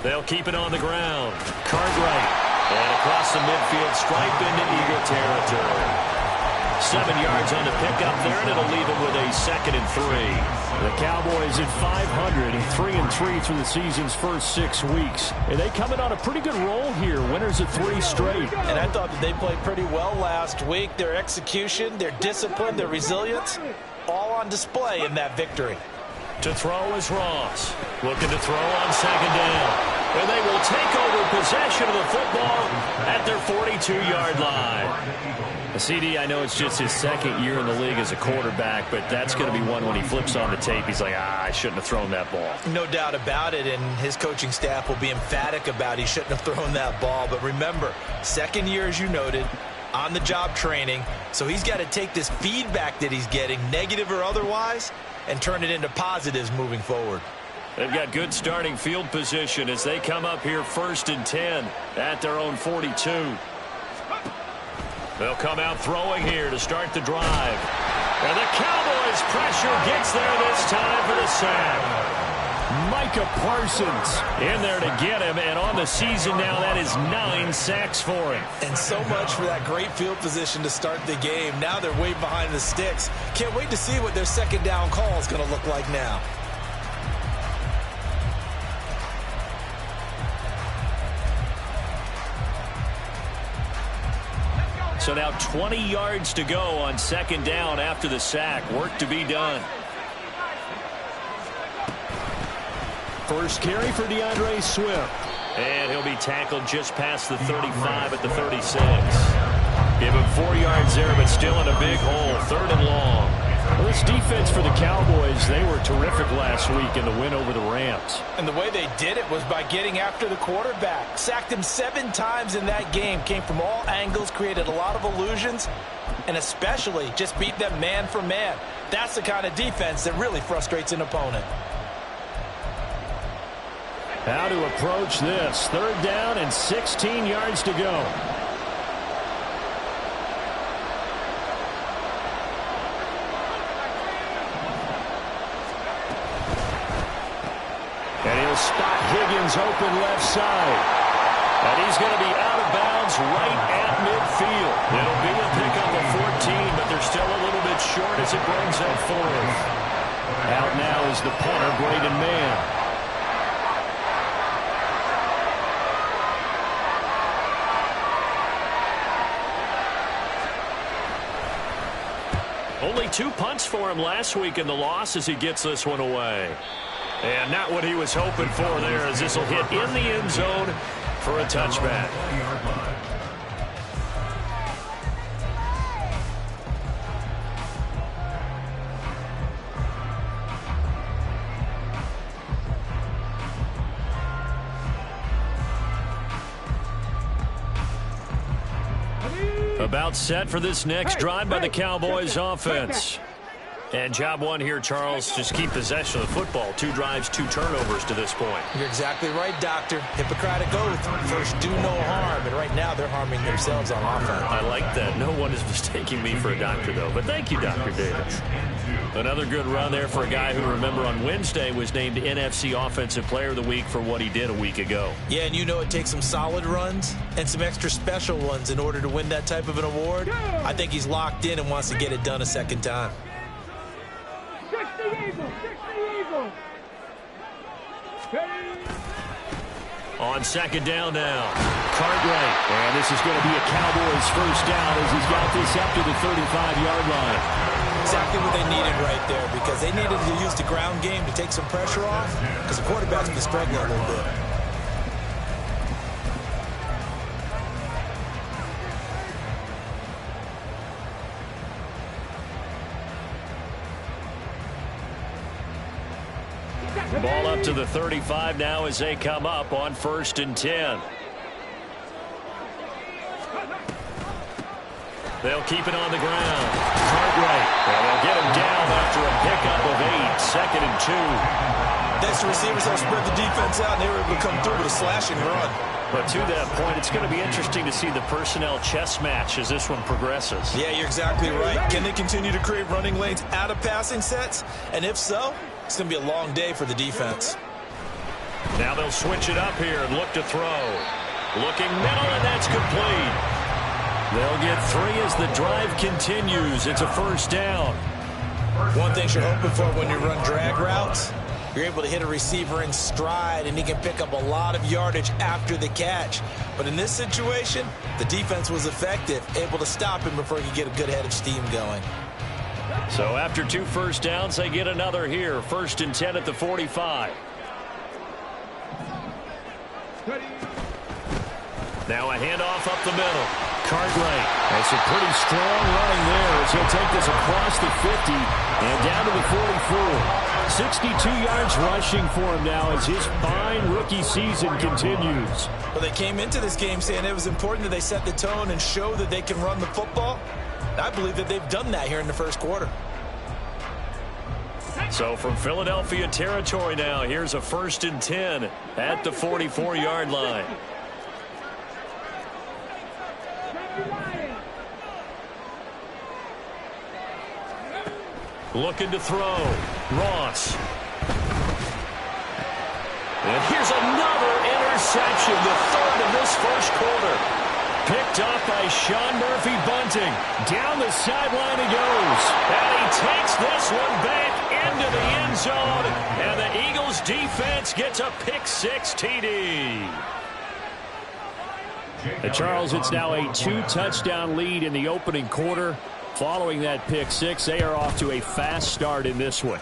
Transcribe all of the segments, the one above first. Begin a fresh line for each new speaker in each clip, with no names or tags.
They'll keep it on the ground. Cartwright. And across the midfield stripe into Eagle territory. 7 yards on the pickup there, and it'll leave him with a 2nd and 3.
The Cowboys at 500, 3-3 through the season's first 6 weeks. And they come in on a pretty good roll here. Winners of 3 straight.
And I thought that they played pretty well last week. Their execution, their discipline, their resilience, all on display in that victory.
To throw is Ross. Looking to throw on 2nd down. And they will take over possession of the football at their 42-yard line. CD, I know it's just his 2nd year in the league as a quarterback, but that's going to be one when he flips on the tape. He's like, I shouldn't have thrown that ball.
No doubt about it, and his coaching staff will be emphatic about he shouldn't have thrown that ball. But remember, 2nd year, as you noted, on-the-job training, so he's got to take this feedback that he's getting, negative or otherwise, and turn it into positives moving forward.
They've got good starting field position as they come up here 1st and 10 at their own 42. They'll come out throwing here to start the drive. And the Cowboys' pressure gets there this time for the sack.
Micah Parsons
in there to get him, and on the season now, that is 9 sacks for him.
And so much for that great field position to start the game. Now they're way behind the sticks. Can't wait to see what their 2nd down call is going to look like now.
So now 20 yards to go on 2nd down after the sack. Work to be done.
First carry for DeAndre Swift.
And he'll be tackled just past the 35 at the 36. Give him 4 yards there, but still in a big hole. 3rd and long.
Well, this defense for the Cowboys, they were terrific last week in the win over the Rams.
And the way they did it was by getting after the quarterback. Sacked him 7 times in that game. Came from all angles, created a lot of illusions, and especially just beat them man for man. That's the kind of defense that really frustrates an opponent.
How to approach this. 3rd down and 16 yards to go. And he'll spot Higgins open left side.
And he's going to be out of bounds right at midfield. It'll be a pickup of 14, but they're still a little bit short as it brings up 4th.
Out now is the punter, Braden Mann.
Only 2 punts for him last week in the loss as he gets this one away. And not what he was hoping for there, as this will hit in the end zone for a touchback. About set for this next drive by the Cowboys offense. And job one here, Charles, just keep possession of the football. 2 drives, 2 turnovers to this point.
You're exactly right, Doctor. Hippocratic oath. First, do no harm. And right now, they're harming themselves on offense.
I like that. No one is mistaking me for a doctor, though. But thank you, Dr. Davis. Another good run there for a guy who, remember, on Wednesday was named NFC Offensive Player of the Week for what he did a week ago.
Yeah, and you know it takes some solid runs and some extra special ones in order to win that type of an award. I think he's locked in and wants to get it done a second time.
On 2nd down now, Cartwright. And this is going to be a Cowboys first down as he's got this up to the 35-yard line.
Exactly what they needed right there, because they needed to use the ground game to take some pressure off, because the quarterback's been struggling a little bit.
Ball up to the 35 now as they come up on 1st and 10. They'll keep it on the ground. Cartwright. And they'll get him down after a pickup of 8. 2nd and 2.
Next receivers have spread the defense out, and they were able to come through with a slashing run.
But to that point, it's going to be interesting to see the personnel chess match as this one progresses.
Yeah, you're exactly right. Can they continue to create running lanes out of passing sets? And if so, it's going to be a long day for the defense.
Now they'll switch it up here and look to throw. Looking middle, and that's complete. They'll get 3 as the drive continues. It's a first down.
One thing you're hoping for when you run drag routes, you're able to hit a receiver in stride, and he can pick up a lot of yardage after the catch. But in this situation, the defense was effective, able to stop him before he could get a good head of steam going.
So after 2 first downs, they get another here. 1st and 10 at the 45. Now a handoff up the middle. Cartwright has some pretty strong running there as he'll take this across the 50 and down to the 44. 62 yards rushing for him now as his fine rookie season continues.
Well, they came into this game saying it was important that they set the tone and show that they can run the football. I believe that they've done that here in the first quarter.
So from Philadelphia territory now, here's a 1st and 10 at the 44-yard line. Looking to throw. Ross. And here's another interception, the 3rd of this first quarter. Picked up by Sean Murphy-Bunting. Down the sideline he goes. And he takes this one back into the end zone. And the Eagles defense gets a pick-6 TD.
And Charles, it's now a 2-touchdown lead in the opening quarter. Following that pick-6, they are off to a fast start in this one.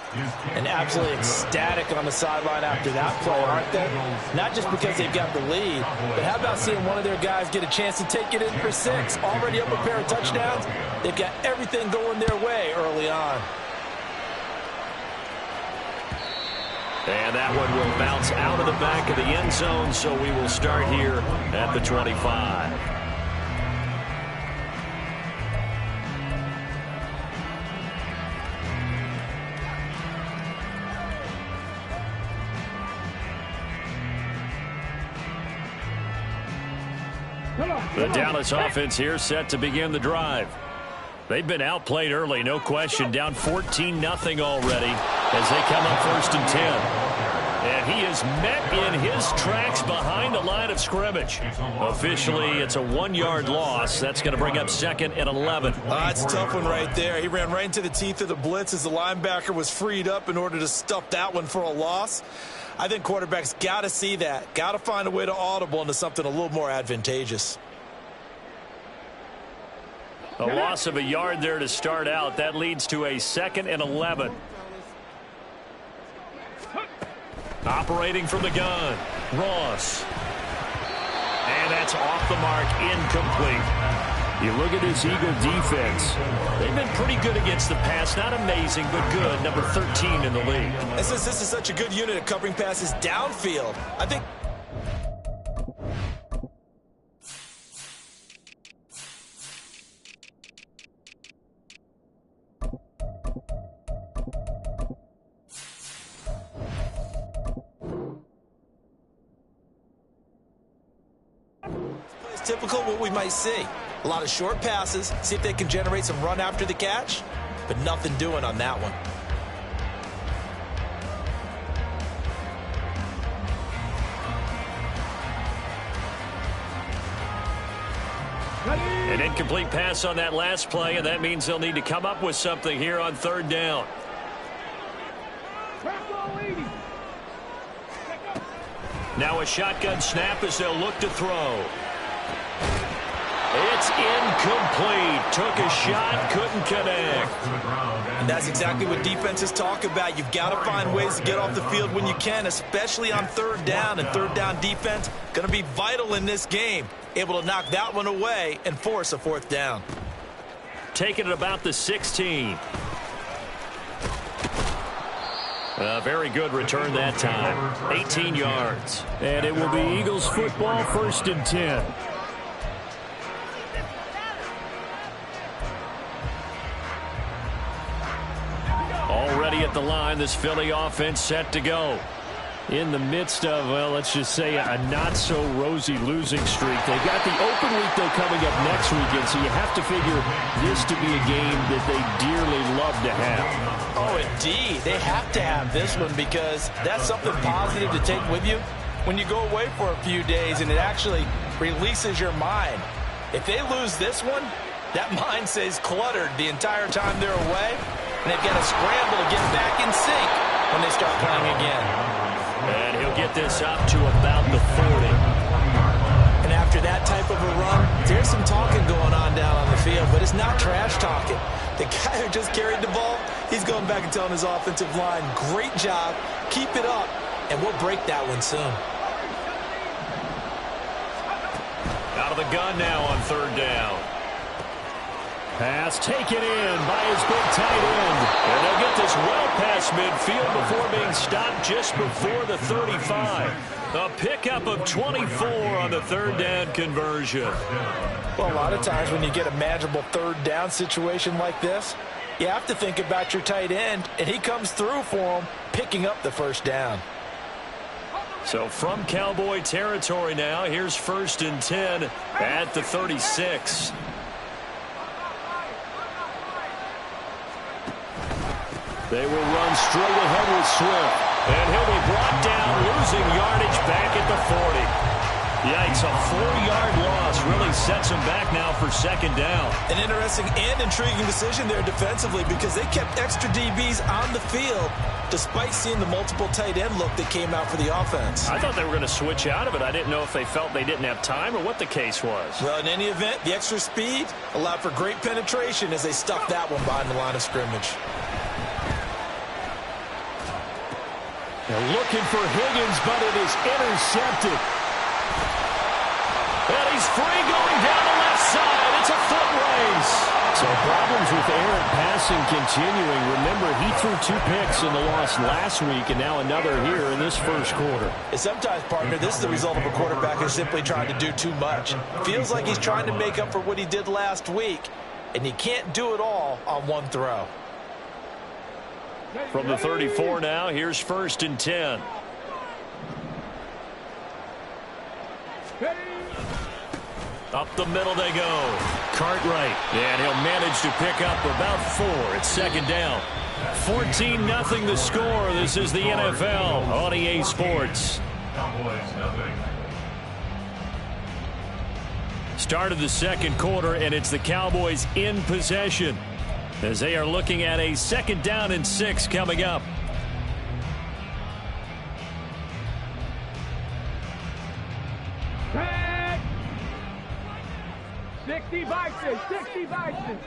And absolutely ecstatic on the sideline after that play, aren't they? Not just because they've got the lead, but how about seeing one of their guys get a chance to take it in for 6? Already up a pair of touchdowns. They've got everything going their way early on.
And that one will bounce out of the back of the end zone, so we will start here at the 25. The Dallas offense here set to begin the drive. They've been outplayed early, no question, down 14-0 already as they come up 1st and 10. And he is met in his tracks behind the line of scrimmage. Officially, it's a 1-yard loss. That's going to bring up 2nd and 11.
That's a tough one right there. He ran right into the teeth of the blitz as the linebacker was freed up in order to stuff that one for a loss. I think quarterbacks got to see that. Got to find a way to audible into something a little more advantageous.
A loss of a yard there to start out. That leads to a 2nd and 11. Operating from the gun, Ross. And that's off the mark, incomplete.
You look at this Eagle defense.
They've been pretty good against the pass. Not amazing, but good. Number 13 in the league.
And since this is such a good unit of covering passes downfield, I think it's typical what we might see. A lot of short passes, see if they can generate some run after the catch, but nothing doing on that one.
An incomplete pass on that last play, and that means they'll need to come up with something here on 3rd down. Now a shotgun snap as they'll look to throw. It's incomplete. Took a shot, couldn't connect.
And that's exactly what defenses talk about. You've got to find ways to get off the field when you can, especially on 3rd down. And 3rd down defense going to be vital in this game. Able to knock that one away and force a 4th down.
Taking it about the 16. A very good return that time. 18 yards.
And it will be Eagles football, 1st and 10.
Already at the line, this Philly offense set to go.
In the midst of, well, let's just say a not-so-rosy losing streak. They've got the open week, though, coming up next weekend, so you have to figure this to be a game that they dearly love to have.
Oh, indeed. They have to have this one because that's something positive to take with you. when you go away for a few days and it actually releases your mind. If they lose this one, that mind stays cluttered the entire time they're away, and they've got to scramble to get back in sync when they start playing again.
And he'll get this up to about the 40.
And after that type of a run, there's some talking going on down on the field, but it's not trash talking. The guy who just carried the ball, he's going back and telling his offensive line, great job, keep it up, and we'll break that one soon.
Out of the gun now on third down.
Pass taken in by his big tight end.
And they'll get this well past midfield before being stopped just before the 35. A pickup of 24 on the third down conversion.
Well, a lot of times when you get a manageable third down situation like this, you have to think about your tight end, and he comes through for him, picking up the first down.
So from Cowboy territory now, here's 1st and 10 at the 36.
They will run straight ahead with Swift.
And he'll be brought down, losing yardage back at the 40. Yikes, a 4-yard loss really sets him back now for second down.
An interesting and intriguing decision there defensively because they kept extra DBs on the field despite seeing the multiple tight end look that came out for the offense.
I thought they were going to switch out of it. I didn't know if they felt they didn't have time or what the case was.
Well, in any event, the extra speed allowed for great penetration as they stuck that one behind the line of scrimmage.
They're looking for Higgins, but it is intercepted.
And he's free going down the left side. It's a foot race.
So problems with errant passing continuing. Remember, he threw 2 picks in the loss last week and now another here in this first quarter.
And sometimes, partner, this is the result of a quarterback who's simply trying to do too much. Feels like he's trying to make up for what he did last week, and he can't do it all on one throw.
From the 34 now, here's 1st and 10. Up the middle they go. Cartwright, and he'll manage to pick up about 4. It's second down. 14-0 the score. This is the NFL on EA Sports. Start of the second quarter, and it's the Cowboys in possession as they are looking at a 2nd down and 6 coming up.
Red. 60 Bison, 60 Bison.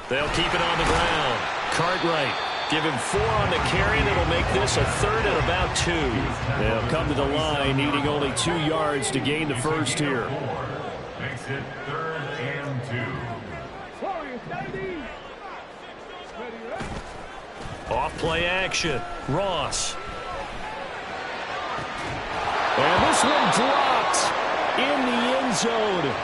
They'll keep it on the ground. Cartwright, give him 4 on the carry, and it'll make this a 3rd and about 2.
They'll come to the line, needing only 2 yards to gain the first here.
Makes it 3rd and 2.
Off play action. Ross.
And this one dropped in the end zone.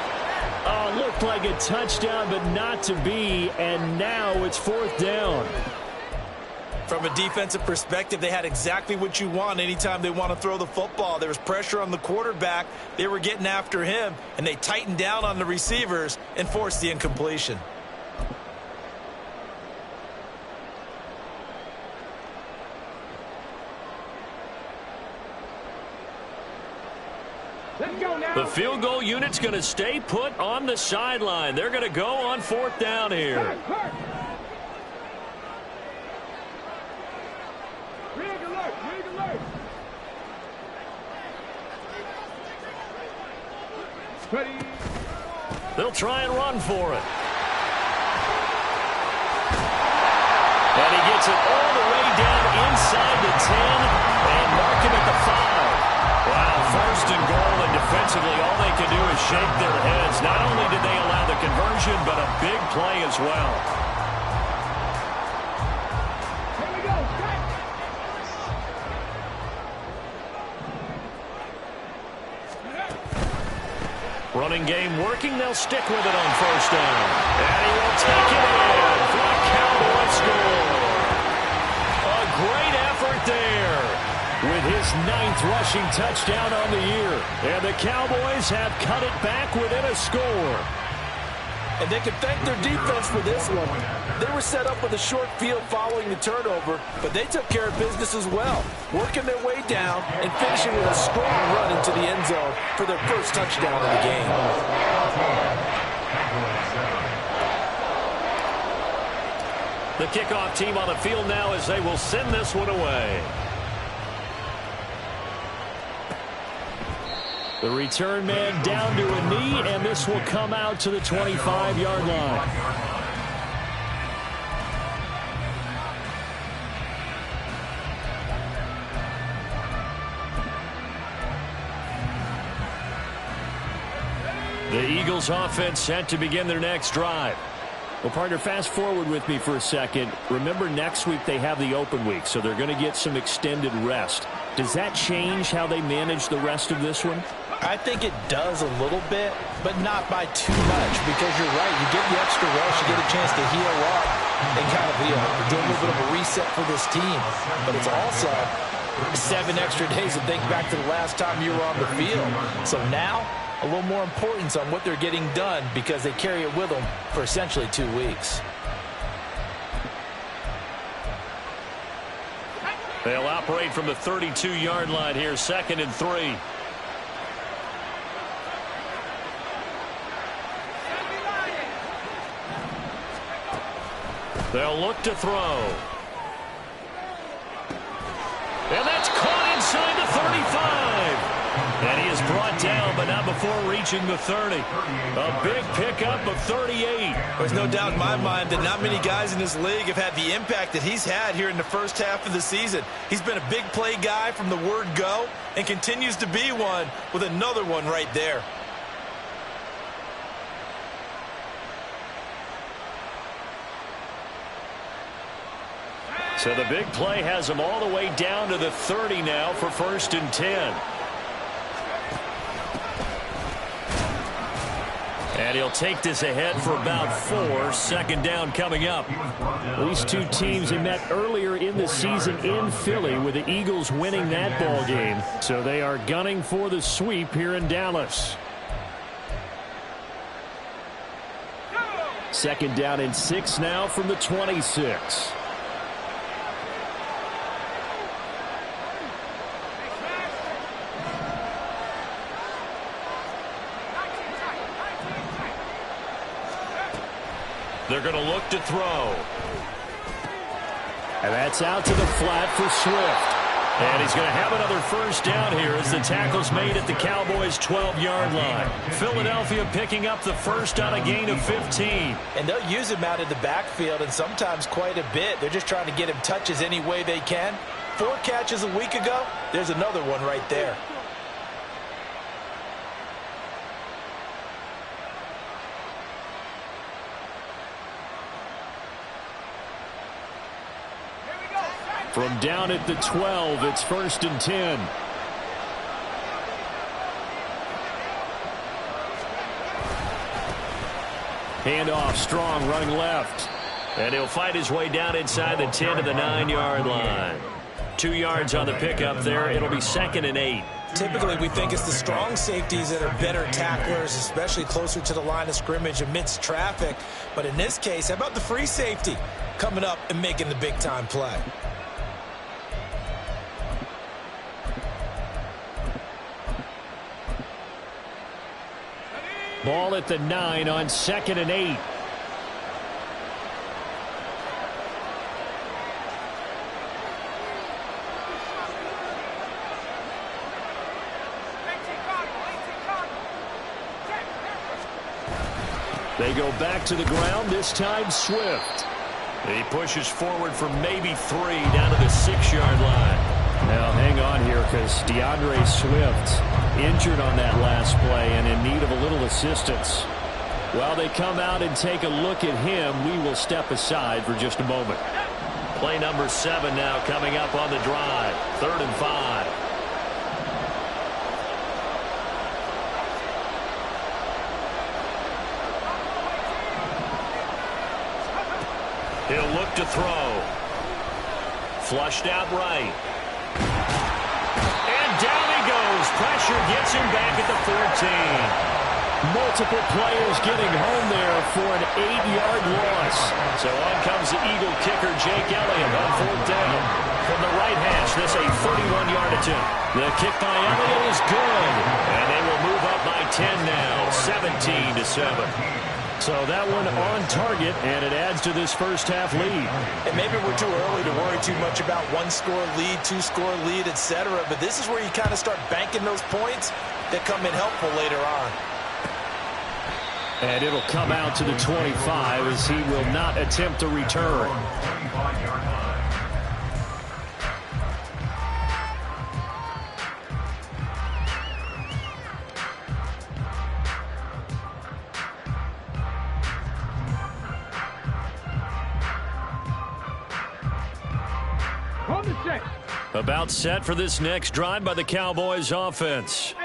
Looked like a touchdown, but not to be. And now it's 4th down.
From a defensive perspective, they had exactly what you want anytime they want to throw the football. There was pressure on the quarterback. They were getting after him, and they tightened down on the receivers and forced the incompletion.
The field goal unit's going to stay put on the sideline. They're going to go on 4th down here. They'll try and run for it. And he gets it all the way down inside the 10 and mark him at the 5. Wow, 1st and goal, and defensively all they can do is shake their heads. Not only did they allow the conversion, but a big play as well.
Here we go.
Running game working. They'll stick with it on 1st down. And he will take it in for a Cowboy score. A great effort there with his 9th rushing touchdown on the year. And the Cowboys have cut it back within a score.
And they can thank their defense for this one. They were set up with a short field following the turnover, but they took care of business as well, working their way down and finishing with a strong run into the end zone for their first touchdown of the game.
The kickoff team on the field now as they will send this one away.
The return man down to a knee, and this will come out to the 25-yard line.
The Eagles offense set to begin their next drive.
Well, partner, fast forward with me for a second. Remember, next week they have the open week, so they're going to get some extended rest. Does that change how they manage the rest of this one?
I think it does a little bit, but not by too much, because you're right. You get the extra rest, you get a chance to heal up and kind of do a little bit of a reset for this team. But it's also 7 extra days to think back to the last time you were on the field. So now, a little more importance on what they're getting done because they carry it with them for essentially 2 weeks.
They'll operate from the 32-yard line here, 2nd and 3. They'll look to throw. And that's caught inside the 35. And he is brought down, but not before reaching the 30. A big pickup of 38.
There's no doubt in my mind that not many guys in this league have had the impact that he's had here in the first half of the season. He's been a big play guy from the word go and continues to be one with another one right there.
So the big play has him all the way down to the 30 now for 1st and 10. And he'll take this ahead for about 4. 2nd down coming up.
These two teams they met earlier in the season in Philly with the Eagles winning that ball game. So they are gunning for the sweep here in Dallas. 2nd down and 6 now from the 26.
They're going to look to throw.
And that's out to the flat for Swift.
And he's going to have another 1st down here as the tackle's made at the Cowboys' 12-yard line. Philadelphia picking up the 1st on a gain of 15.
And they'll use him out in the backfield and sometimes quite a bit. They're just trying to get him touches any way they can. 4 catches a week ago. There's another one right there.
From down at the 12, it's 1st and 10. Handoff, Strong running left.
And he'll fight his way down inside the 10 to the 9-yard line. 2 yards on the pickup there. It'll be 2nd and 8.
Typically, we think it's the strong safeties that are better tacklers, especially closer to the line of scrimmage amidst traffic. But in this case, how about the free safety coming up and making the big-time play?
Ball at the 9 on 2nd and 8. They go back to the ground, this time Swift.
He pushes forward for maybe 3 down to the 6-yard line.
Now hang on here because DeAndre Swift injured on that last play and in need of a little assistance. While they come out and take a look at him, we will step aside for just a moment.
Play number 7 now coming up on the drive. 3rd and 5. He'll look to throw. Flushed out right. And down he goes. Pressure gets him back at the 14.
Multiple players getting home there for an 8-yard loss.
So on comes the Eagle kicker, Jake Elliott, on 4th down. From the right hash, this a 31-yard attempt. The kick by Elliott is good. And they will move up by 10 now, 17-7.
So that one on target, and it adds to this first half lead.
And maybe we're too early to worry too much about one-score lead, two-score lead, etc. But this is where you kind of start banking those points that come in helpful later on.
And it'll come out to the 25 as he will not attempt a return.
About set for this next drive by the Cowboys offense.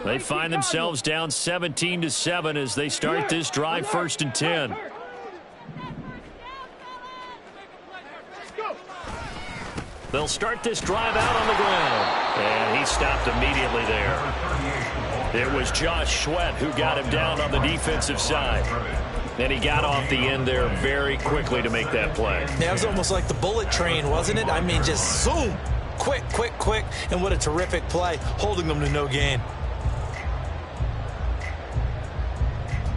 They find themselves down 17-7 as they start this drive 1st and 10. They'll start this drive out on the ground. And he stopped immediately there. It was Josh Sweat who got him down on the defensive side. And he got off the end there very quickly to make that play.
Yeah, it was almost like the bullet train, wasn't it? I mean, just zoom. Quick, quick, quick. And what a terrific play, holding them to no gain.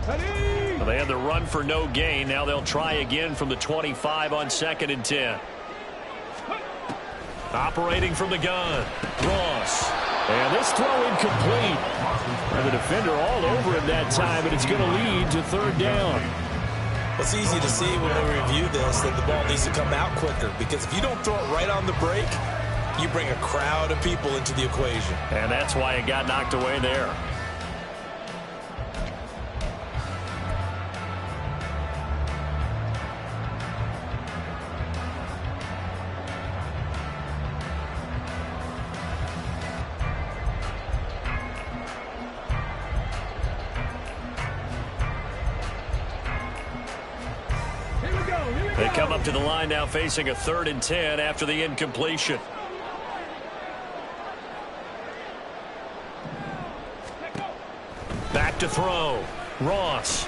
Well, they had the run for no gain. Now they'll try again from the 25 on 2nd and 10. Operating from the gun, Ross.
And this throw incomplete. And the defender all over him that time, and it's going to lead to 3rd down.
It's easy to see when we review this that the ball needs to come out quicker, because if you don't throw it right on the break, you bring a crowd of people into the equation.
And that's why it got knocked away there. They come up to the line now facing a 3rd and 10 after the incompletion. Back to throw. Ross.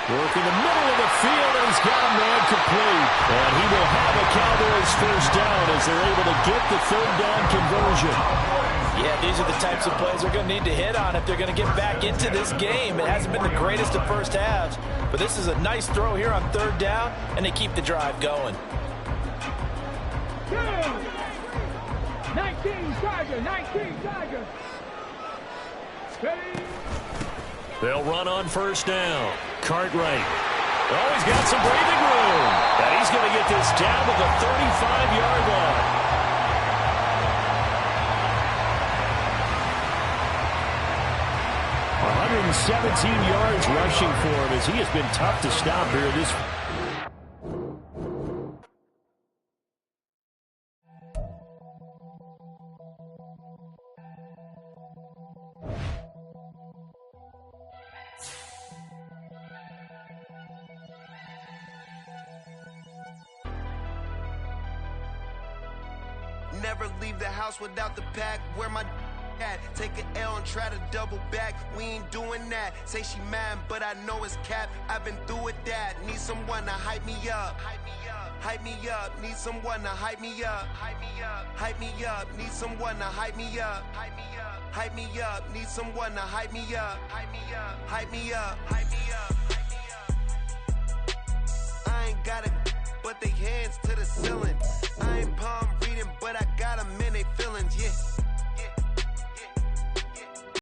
Working the middle of the field, and he's got a man complete. And he will have a Cowboys 1st down as they're able to get the 3rd down conversion.
Yeah, these are the types of plays they're going to need to hit on if they're going to get back into this game. It hasn't been the greatest of first halves, but this is a nice throw here on 3rd down, and they keep the drive going.
19 Tiger, 19 Tiger.
They'll run on 1st down. Cartwright. Oh, he's got some breathing room. And he's going to get this down to the 35-yard line.
.117 yards rushing for him as he has been tough to stop here this.
Never leave the house without the pack. Where my at? Take an L and try to double back. We ain't doing that. Say she mad, but I know it's cap. I've been through with that. Need someone to hype me up. Hype me up. Hype me up. Need someone to hype me up. Hype me up. Hype me up. Need someone to hype me up. Hype me up. Hype me up. Need someone to hype me up. Hype me up. Hype me up. Hype me up. Hype me up. I ain't got it, but they hands to the ceiling.